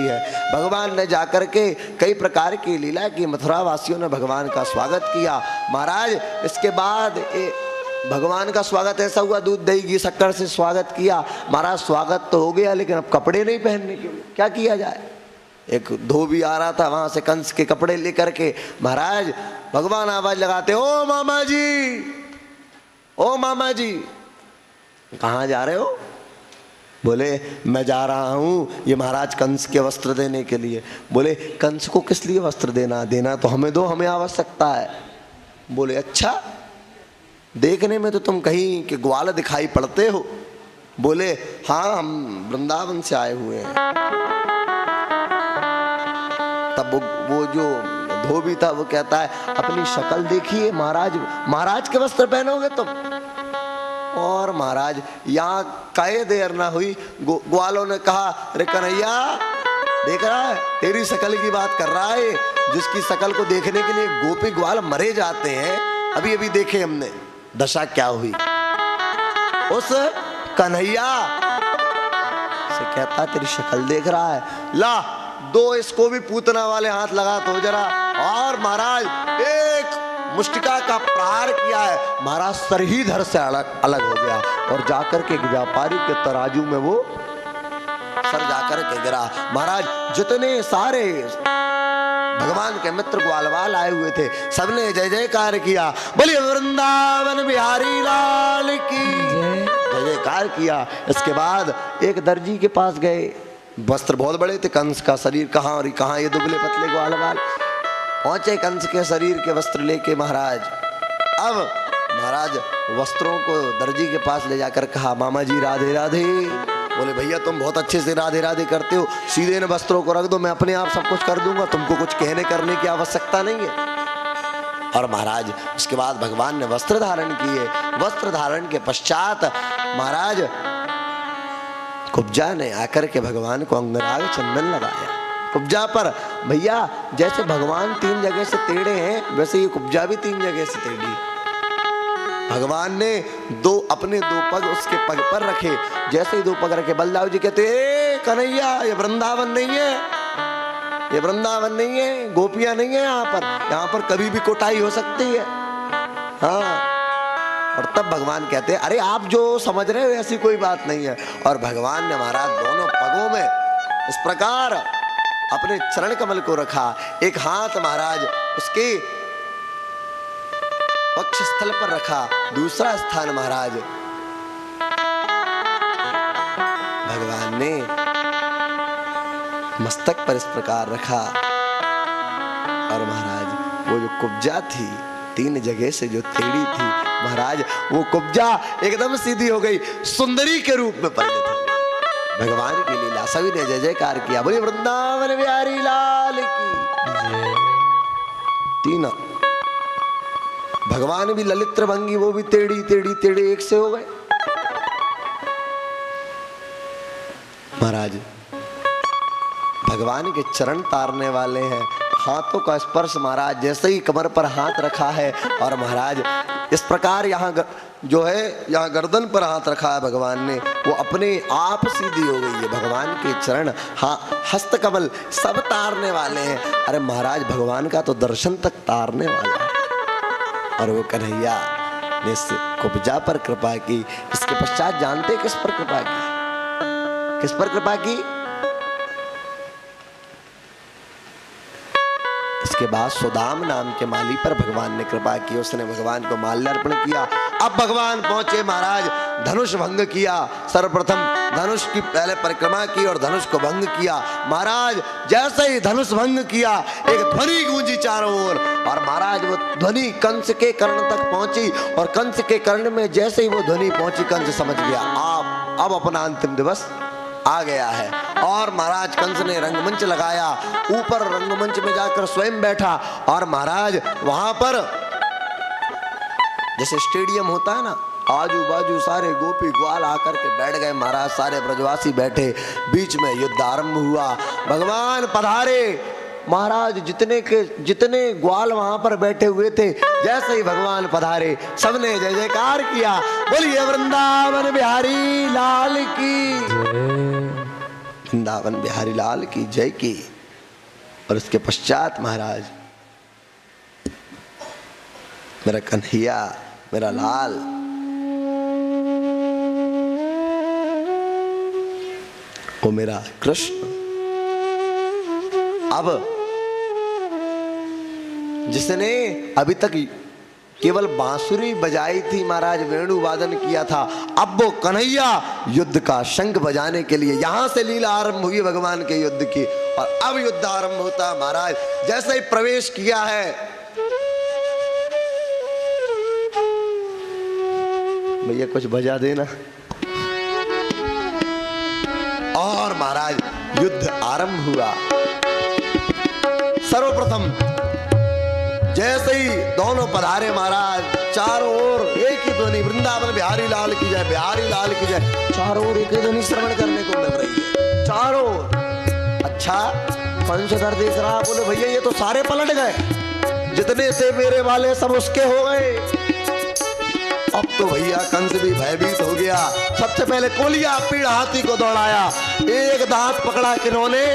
है। भगवान ने जाकर के कई प्रकार की लीला की, मथुरा वासियों ने भगवान का स्वागत किया। महाराज इसके बाद भगवान का स्वागत ऐसा हुआ, दूध दही घी शक्कर से स्वागत किया। महाराज स्वागत तो हो गया, लेकिन अब कपड़े नहीं पहनने के लिए क्या किया जाए। एक धोबी आ रहा था वहां से कंस के कपड़े लेकर के। महाराज भगवान आवाज लगाते, ओ मामा जी, ओ मामा जी, कहाँ जा रहे हो? बोले मैं जा रहा हूँ ये महाराज कंस के वस्त्र देने के लिए। बोले कंस को किस लिए वस्त्र देना? देना तो हमें दो, हमें आवश्यकता है। बोले अच्छा, देखने में तो तुम कहीं के ग्वाल दिखाई पड़ते हो। बोले हाँ, हम वृंदावन से आए हुए हैं। तब वो जो धोबी था वो कहता है, अपनी शक्ल देखिए महाराज, महाराज के वस्त्र पहनोगे तुम? और महाराज यहाँ कई देर ना हुई, ग्वालों ने कहा, अरे कन्हैया देख रहा है, तेरी शक्ल की बात कर रहा है, जिसकी शक्ल को देखने के लिए गोपी ग्वाल मरे जाते हैं। अभी अभी देखे हमने दशा क्या हुई। उस कन्हैया से कहता, तेरी शक्ल देख रहा है, ला दो इसको भी पूतना वाले हाथ लगा तो जरा। और महाराज एक मुष्टिका का प्रहार किया है, महाराज सर ही धड़ से अलग अलग हो गया और जाकर के व्यापारी के तराजू में वो सर जाकर के गिरा। महाराज जितने सारे भगवान के मित्र ग्वालवाल आए हुए थे, सबने जय जयकार किया, बोलिए वृंदावन बिहारी लाल की जय जयकार किया। इसके बाद एक दर्जी के पास गए, वस्त्र बहुत बड़े थे, कंस का शरीर कहाँ और कहाँ ये दुबले पतले ग्वालवाल। पहुंचे कंस के शरीर के वस्त्र लेके महाराज। अब महाराज वस्त्रों को दर्जी के पास ले जाकर कहा, मामा जी राधे राधे। बोले भैया तुम बहुत अच्छे से राधे राधे करते हो, सीधे इन वस्त्रों को रख दो, मैं अपने आप सब कुछ कर दूंगा, तुमको कुछ कहने करने की आवश्यकता नहीं है। और महाराज उसके बाद भगवान ने वस्त्र धारण किए। वस्त्र धारण के पश्चात महाराज कुब्जा ने आकर के भगवान को अंगराग चंदन लगाया। कुब्जा पर भैया जैसे भगवान 3 जगह से टेढ़े हैं, वैसे ये कुब्जा भी 3 जगह से टेढ़ी। भगवान ने अपने दो पग उसके पग पर रखे। जैसे ही 2 पग रखे, बलदाऊ जी कहते, कन्हैया ये वृंदावन नहीं है, ये वृंदावन नहीं है, गोपियां नहीं है यहाँ पर कभी भी कोटाई हो सकती है। हाँ, और तब भगवान कहते, अरे आप जो समझ रहे हो ऐसी कोई बात नहीं है। और भगवान ने महाराज दोनों पगों में इस प्रकार अपने चरण कमल को रखा। एक हाथ महाराज उसके वक्ष स्थल पर रखा, दूसरा स्थान महाराज भगवान ने मस्तक पर इस प्रकार रखा। और महाराज वो जो कुब्जा थी 3 जगह से जो टेढ़ी थी, महाराज वो कुब्जा एकदम सीधी हो गई, सुंदरी के रूप में परिणत हो गई। भगवान की लीला, सभी ने जय जयकार किया, बोलिए वृंदावन बिहारी लाल की। 3 भगवान भी ललित भंगी, वो भी टेढ़ी टेढ़ी टेढ़े एक से हो गए। महाराज भगवान के चरण तारने वाले हैं। हाथों का स्पर्श महाराज जैसे ही कमर पर हाथ रखा है, और महाराज इस प्रकार यहाँ जो है, यहाँ गर्दन पर हाथ रखा है भगवान ने, वो अपने आप सीधी हो गई है। भगवान के चरण, हस्त कमल सब तारने वाले हैं। अरे महाराज भगवान का तो दर्शन तक तारने वाला है। और वो कन्हैया ने इस कुब्जा पर कृपा की। इसके पश्चात जानते किस पर कृपा की? किस पर कृपा की? इसके बाद सुदाम नाम के माली पर भगवान ने कृपा की। उसने भगवान को माल्यार्पण किया। अब भगवान पहुंचे महाराज, धनुष भंग किया। सर्वप्रथम धनुष की पहले परिक्रमा की और धनुष को भंग किया। महाराज जैसे ही धनुष भंग किया, एक ध्वनि गूंजी चारों ओर, और महाराज वो ध्वनि कंस के कर्ण तक पहुंची। और कंस के कर्ण में जैसे ही वो ध्वनि पहुंची, कंस समझ गया अब अपना अंतिम दिवस आ गया है। और महाराज कंस ने रंगमंच लगाया, ऊपर रंगमंच में जाकर स्वयं बैठा। और महाराज वहां पर जैसे स्टेडियम होता है ना, आजू बाजू सारे गोपी ग्वाल आकर के बैठ गए। महाराज सारे ब्रजवासी बैठे, बीच में युद्ध आरंभ हुआ। भगवान पधारे। महाराज जितने ग्वाल वहां पर बैठे हुए थे, जैसे ही भगवान पधारे, सबने जय जयकार किया, बोलिए वृंदावन बिहारी लाल की। वृंदावन बिहारी लाल की जय की। और उसके पश्चात महाराज मेरा कन्हैया, मेरा लाल, वो मेरा कृष्ण, अब जिसने अभी तक केवल बांसुरी बजाई थी महाराज, वेणु वादन किया था, अब वो कन्हैया युद्ध का शंख बजाने के लिए, यहां से लीला आरंभ हुई भगवान के युद्ध की। और अब युद्ध आरंभ होता महाराज, जैसे ही प्रवेश किया है, भैया कुछ बजा देना। और महाराज युद्ध आरंभ हुआ। सर्वप्रथम जैसे ही दोनों पधारे महाराज, चारों ओर एक ही ध्वनि, वृंदावन बिहारी लाल की जय, बिहारी लाल की जय, चारों ओर एक ही ध्वनि श्रवण करने को मिल रही है, चारों ओर। अच्छा, पंचधर देख रहा, बोले भैया ये तो सारे पलट गए, जितने थे मेरे वाले सब उसके हो गए। अब तो भैया कंस भी भयभीत हो गया। सबसे पहले कोलिया पीड़ हाथी को दौड़ाया, एक दांत पकड़ा किन्होंने,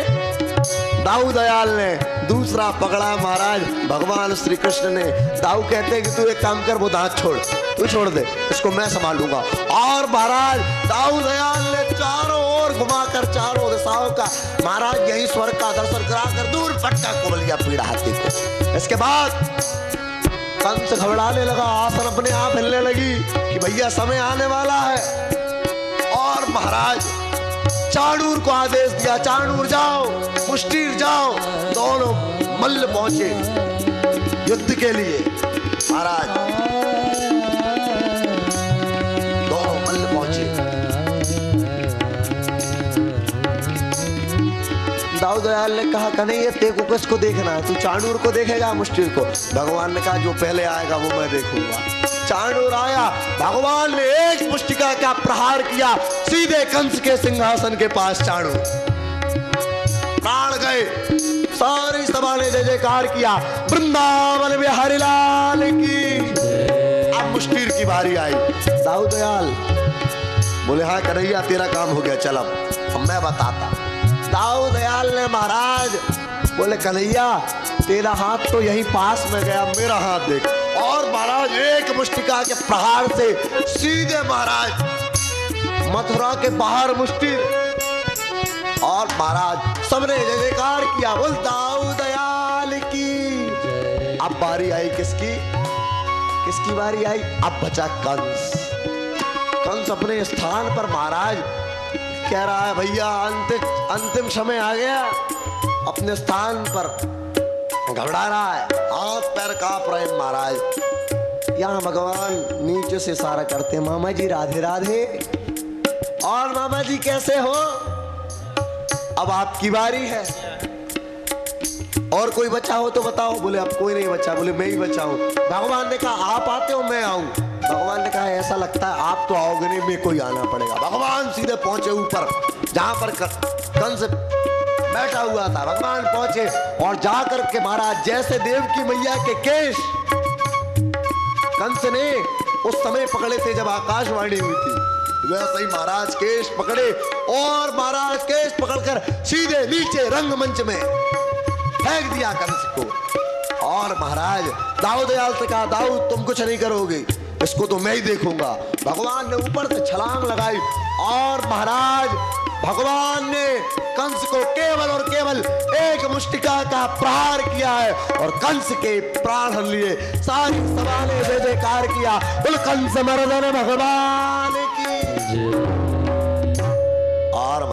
दाऊ दयाल ने, दूसरा पकड़ा महाराज भगवान श्री कृष्ण ने। दाऊ कहते हैं कि तू एक काम कर, वो दांत छोड़, तू छोड़ दे, इसको मैं संभालूंगा। और महाराज दाऊ दयाल ने चारों ओर घुमाकर चारों दिशाओं का महाराज यही स्वर्ग का दर्शन कराकर दूर पटका कोलिया पीड़ हाथी को। इसके बाद कंस घबराने लगा, आसन अपने आप हिलने लगी कि भैया समय आने वाला है। और महाराज चाणूर को आदेश दिया, चाणूर जाओ, मुष्टिर जाओ। दोनों मल्ल पहुंचे युद्ध के लिए। महाराज दोनों मल्ल पहुंचे। दाऊ दयाल ने कहा कन्हैया तेरे को किसको देखना है, तू चाणूर को देखेगा मुष्टिर को? भगवान ने कहा जो पहले आएगा वो मैं देखूंगा। चाणूर आया, भगवान ने एक मुष्टिका का प्रहार किया, सीधे कंस के सिंहासन के पास चाणूर प्राण गए। सारी सभा ने जय जयकार किया, वृंदावन बिहारी लाल की। अब मुष्टिर की बारी आई। दाऊ दयाल बोले हाँ कन्हैया तेरा काम हो गया, चल अब मैं बताता। दाऊ दयाल ने महाराज बोले कन्हैया तेरा हाथ तो यहीं पास में गया, मेरा हाथ देख। और महाराज एक मुष्टिका के प्रहार से सीधे महाराज मथुरा के बाहर मुष्टि। और महाराज सबने जय जयकार किया, बोल दाऊ दयाल की। अब बारी आई किसकी? किसकी बारी आई? अब बचा कंस। कंस अपने स्थान पर महाराज कह रहा है भैया अंतिम समय आ गया, अपने स्थान पर घबरा रहा है, हाथ पैर कांप रहे महाराज। यहाँ भगवान नीचे से इशारा करते, मामा जी राधे राधे। और मामा जी कैसे हो? अब आपकी बारी है, और कोई बच्चा हो तो बताओ। बोले अब कोई नहीं बचा। बोले मैं ही बचा हूं। भगवान ने कहा आप आते हो मैं आऊं। भगवान ने कहा ऐसा लगता है आप तो आओगे नहीं, मेरे को ही आना पड़ेगा। भगवान सीधे पहुंचे ऊपर जहां पर कंस बैठा हुआ था। भगवान पहुंचे और जाकर के महाराज जैसे देवकी मैया के केश कंस ने उस समय पकड़े थे जब आकाशवाणी हुई थी, वैसे ही महाराज केश पकड़े और महाराज केश पकड़कर सीधे नीचे रंगमंच में फेंक दिया कंस को। और महाराज दाऊ दयाल से कहा दाऊ तुम कुछ नहीं करोगे, इसको तो मैं ही देखूंगा। भगवान ने ऊपर से छलांग लगाई और महाराज भगवान ने कंस को केवल और केवल एक मुष्टिका का प्रहार किया है और कंस के प्राण लिए। सारी सभा ने जय जयकार किया, बोल कंस मर्दन भगवान